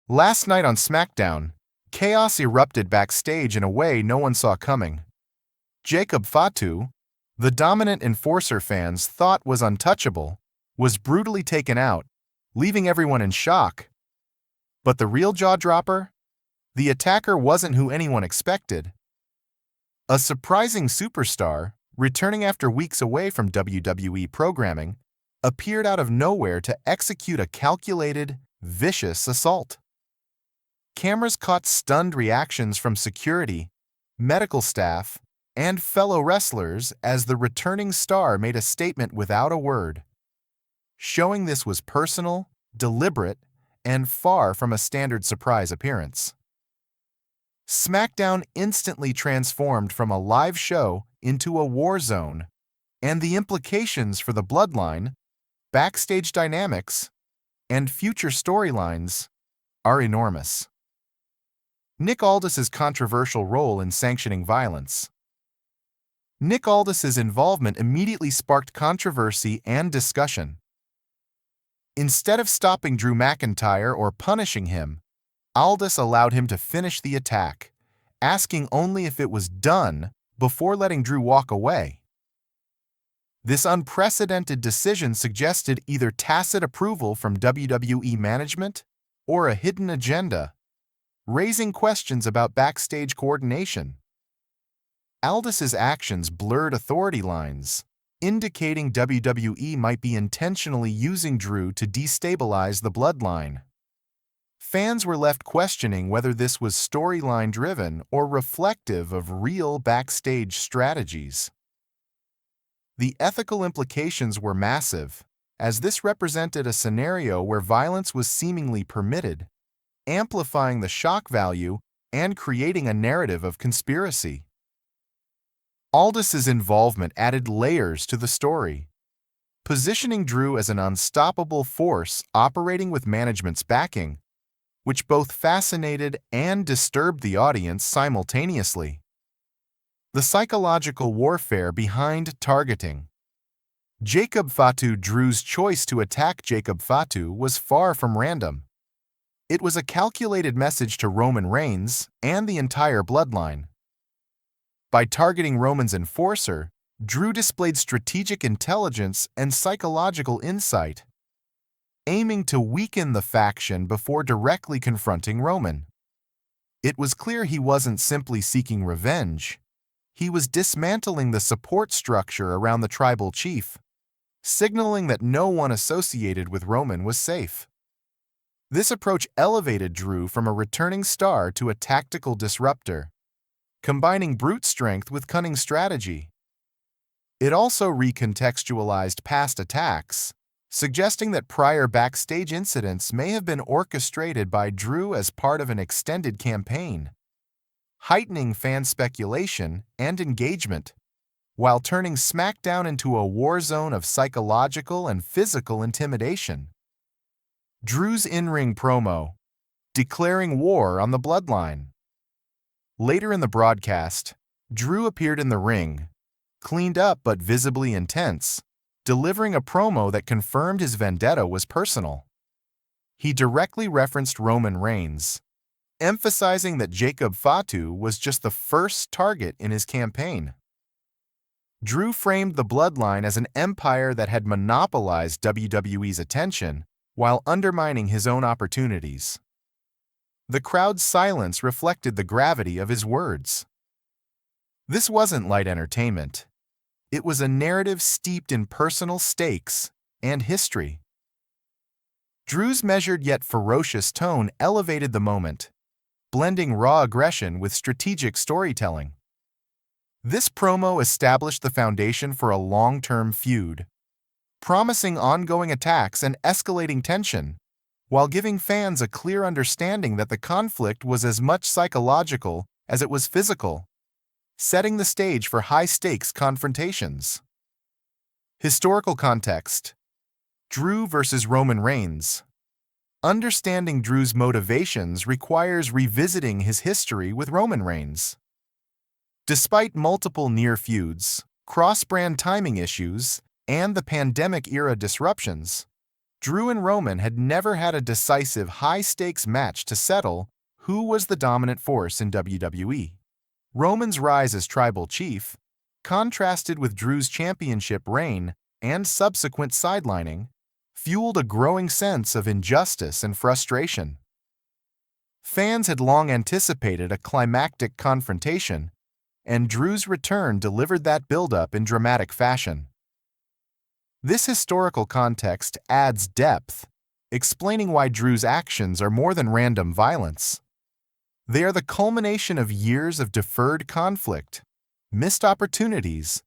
Last night on SmackDown, chaos erupted backstage in a way no one saw coming. Jacob Fatu, the dominant enforcer fans thought was untouchable, was brutally taken out, leaving everyone in shock. But the real jaw-dropper? The attacker wasn't who anyone expected. A surprising superstar, returning after weeks away from WWE programming, appeared out of nowhere to execute a calculated, vicious assault. Cameras caught stunned reactions from security, medical staff, and fellow wrestlers as the returning star made a statement without a word, showing this was personal, deliberate, and far from a standard surprise appearance. SmackDown instantly transformed from a live show into a war zone, and the implications for the bloodline, backstage dynamics, and future storylines are enormous. Nick Aldis's controversial role in sanctioning violence. Nick Aldis's involvement immediately sparked controversy and discussion. Instead of stopping Drew McIntyre or punishing him, Aldis allowed him to finish the attack, asking only if it was done before letting Drew walk away. This unprecedented decision suggested either tacit approval from WWE management or a hidden agenda, raising questions about backstage coordination. Aldis's actions blurred authority lines, indicating WWE might be intentionally using Drew to destabilize the bloodline. Fans were left questioning whether this was storyline-driven or reflective of real backstage strategies. The ethical implications were massive, as this represented a scenario where violence was seemingly permitted, amplifying the shock value and creating a narrative of conspiracy. Aldis's involvement added layers to the story, positioning Drew as an unstoppable force operating with management's backing, which both fascinated and disturbed the audience simultaneously. The psychological warfare behind targeting. Jacob Fatu. Drew's choice to attack Jacob Fatu was far from random. It was a calculated message to Roman Reigns and the entire bloodline. By targeting Roman's enforcer, Drew displayed strategic intelligence and psychological insight, aiming to weaken the faction before directly confronting Roman. It was clear he wasn't simply seeking revenge. He was dismantling the support structure around the tribal chief, signaling that no one associated with Roman was safe. This approach elevated Drew from a returning star to a tactical disruptor, combining brute strength with cunning strategy. It also recontextualized past attacks, suggesting that prior backstage incidents may have been orchestrated by Drew as part of an extended campaign, heightening fan speculation and engagement, while turning SmackDown into a war zone of psychological and physical intimidation. Drew's in-ring promo, declaring war on the bloodline. Later in the broadcast, Drew appeared in the ring, cleaned up but visibly intense, delivering a promo that confirmed his vendetta was personal. He directly referenced Roman Reigns, emphasizing that Jacob Fatu was just the first target in his campaign. Drew framed the bloodline as an empire that had monopolized WWE's attention while undermining his own opportunities. The crowd's silence reflected the gravity of his words. This wasn't light entertainment. It was a narrative steeped in personal stakes and history. Drew's measured yet ferocious tone elevated the moment, blending raw aggression with strategic storytelling. This promo established the foundation for a long-term feud, promising ongoing attacks and escalating tension, while giving fans a clear understanding that the conflict was as much psychological as it was physical, setting the stage for high-stakes confrontations. Historical context. Drew versus Roman Reigns. Understanding Drew's motivations requires revisiting his history with Roman Reigns. Despite multiple near feuds, cross-brand timing issues, and the pandemic-era disruptions, Drew and Roman had never had a decisive high-stakes match to settle who was the dominant force in WWE. Roman's rise as tribal chief, contrasted with Drew's championship reign and subsequent sidelining, fueled a growing sense of injustice and frustration. Fans had long anticipated a climactic confrontation, and Drew's return delivered that build-up in dramatic fashion. This historical context adds depth, explaining why Drew's actions are more than random violence. They are the culmination of years of deferred conflict, missed opportunities,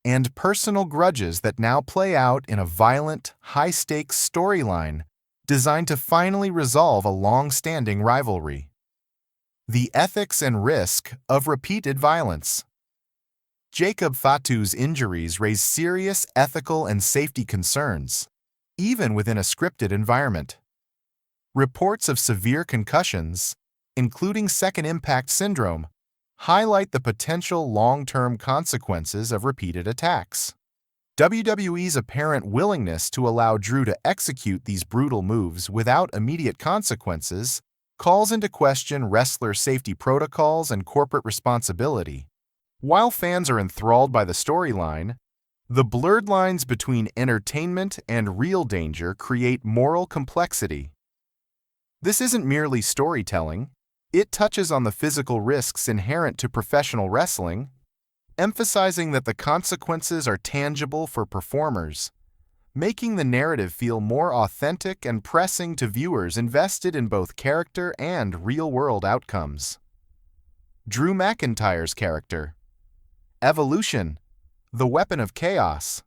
and personal grudges that now play out in a violent, high-stakes storyline designed to finally resolve a long-standing rivalry. The ethics and risk of repeated violence. Jacob Fatu's injuries raise serious ethical and safety concerns, even within a scripted environment. Reports of severe concussions, including second impact syndrome, highlight the potential long-term consequences of repeated attacks. WWE's apparent willingness to allow Drew to execute these brutal moves without immediate consequences calls into question wrestler safety protocols and corporate responsibility. While fans are enthralled by the storyline, the blurred lines between entertainment and real danger create moral complexity. This isn't merely storytelling. It touches on the physical risks inherent to professional wrestling, emphasizing that the consequences are tangible for performers, making the narrative feel more authentic and pressing to viewers invested in both character and real-world outcomes. Drew McIntyre's character. Evolution, the weapon of chaos.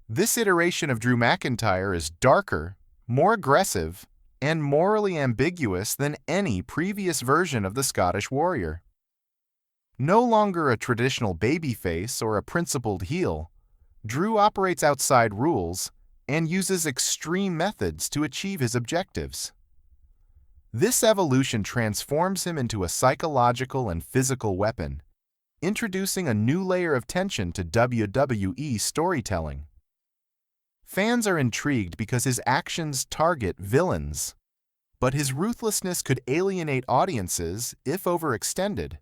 This iteration of Drew McIntyre is darker, more aggressive, and morally ambiguous than any previous version of the Scottish Warrior. No longer a traditional babyface or a principled heel, Drew operates outside rules and uses extreme methods to achieve his objectives. This evolution transforms him into a psychological and physical weapon, introducing a new layer of tension to WWE storytelling. Fans are intrigued because his actions target villains, but his ruthlessness could alienate audiences if overextended.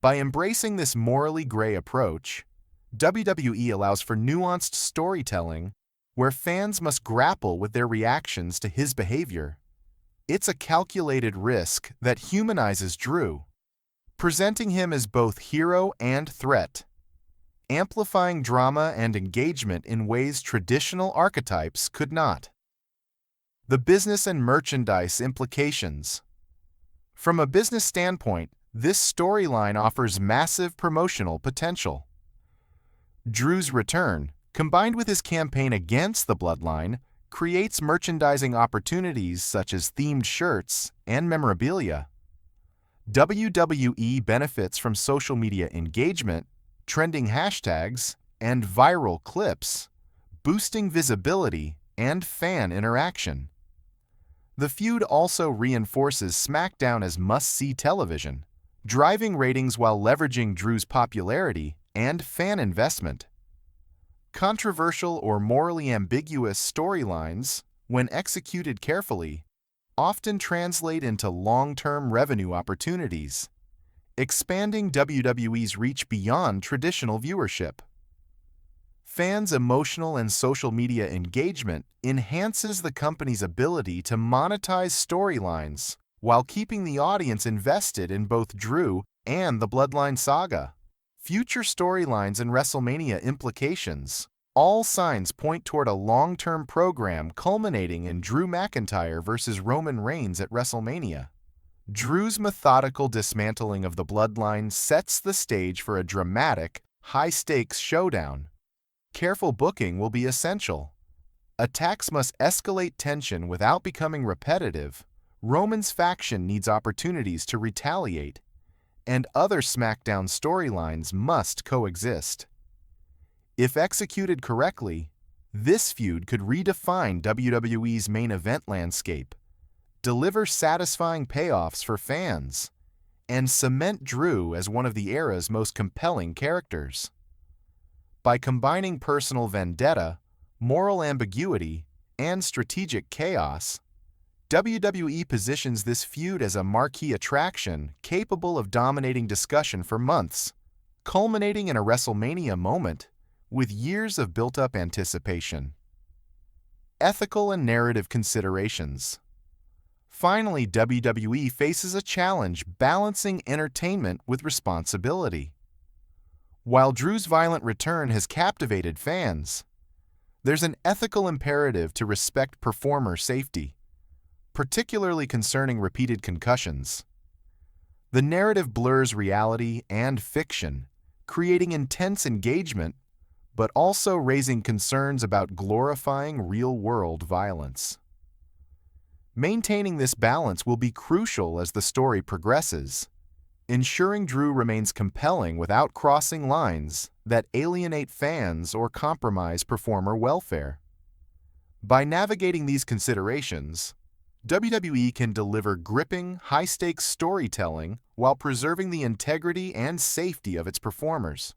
By embracing this morally gray approach, WWE allows for nuanced storytelling where fans must grapple with their reactions to his behavior. It's a calculated risk that humanizes Drew, presenting him as both hero and threat, amplifying drama and engagement in ways traditional archetypes could not. The business and merchandise implications. From a business standpoint, this storyline offers massive promotional potential. Drew's return, combined with his campaign against the Bloodline, creates merchandising opportunities such as themed shirts and memorabilia. WWE benefits from social media engagement, trending hashtags, and viral clips, boosting visibility and fan interaction. The feud also reinforces SmackDown as must-see television, driving ratings while leveraging Drew's popularity and fan investment. Controversial or morally ambiguous storylines, when executed carefully, often translate into long-term revenue opportunities, expanding WWE's reach beyond traditional viewership. Fans' emotional and social media engagement enhances the company's ability to monetize storylines while keeping the audience invested in both Drew and the Bloodline saga. Future storylines and WrestleMania implications. All signs point toward a long-term program culminating in Drew McIntyre versus Roman Reigns at WrestleMania. Drew's methodical dismantling of the Bloodline sets the stage for a dramatic, high-stakes showdown. Careful booking will be essential. Attacks must escalate tension without becoming repetitive. Roman's faction needs opportunities to retaliate, and other SmackDown storylines must coexist. If executed correctly, this feud could redefine WWE's main event landscape, deliver satisfying payoffs for fans, and cement Drew as one of the era's most compelling characters. By combining personal vendetta, moral ambiguity, and strategic chaos, WWE positions this feud as a marquee attraction capable of dominating discussion for months, culminating in a WrestleMania moment with years of built-up anticipation. Ethical and narrative considerations. Finally, WWE faces a challenge balancing entertainment with responsibility. While Drew's violent return has captivated fans, there's an ethical imperative to respect performer safety, particularly concerning repeated concussions. The narrative blurs reality and fiction, creating intense engagement, but also raising concerns about glorifying real-world violence. Maintaining this balance will be crucial as the story progresses, ensuring Drew remains compelling without crossing lines that alienate fans or compromise performer welfare. By navigating these considerations, WWE can deliver gripping, high-stakes storytelling while preserving the integrity and safety of its performers.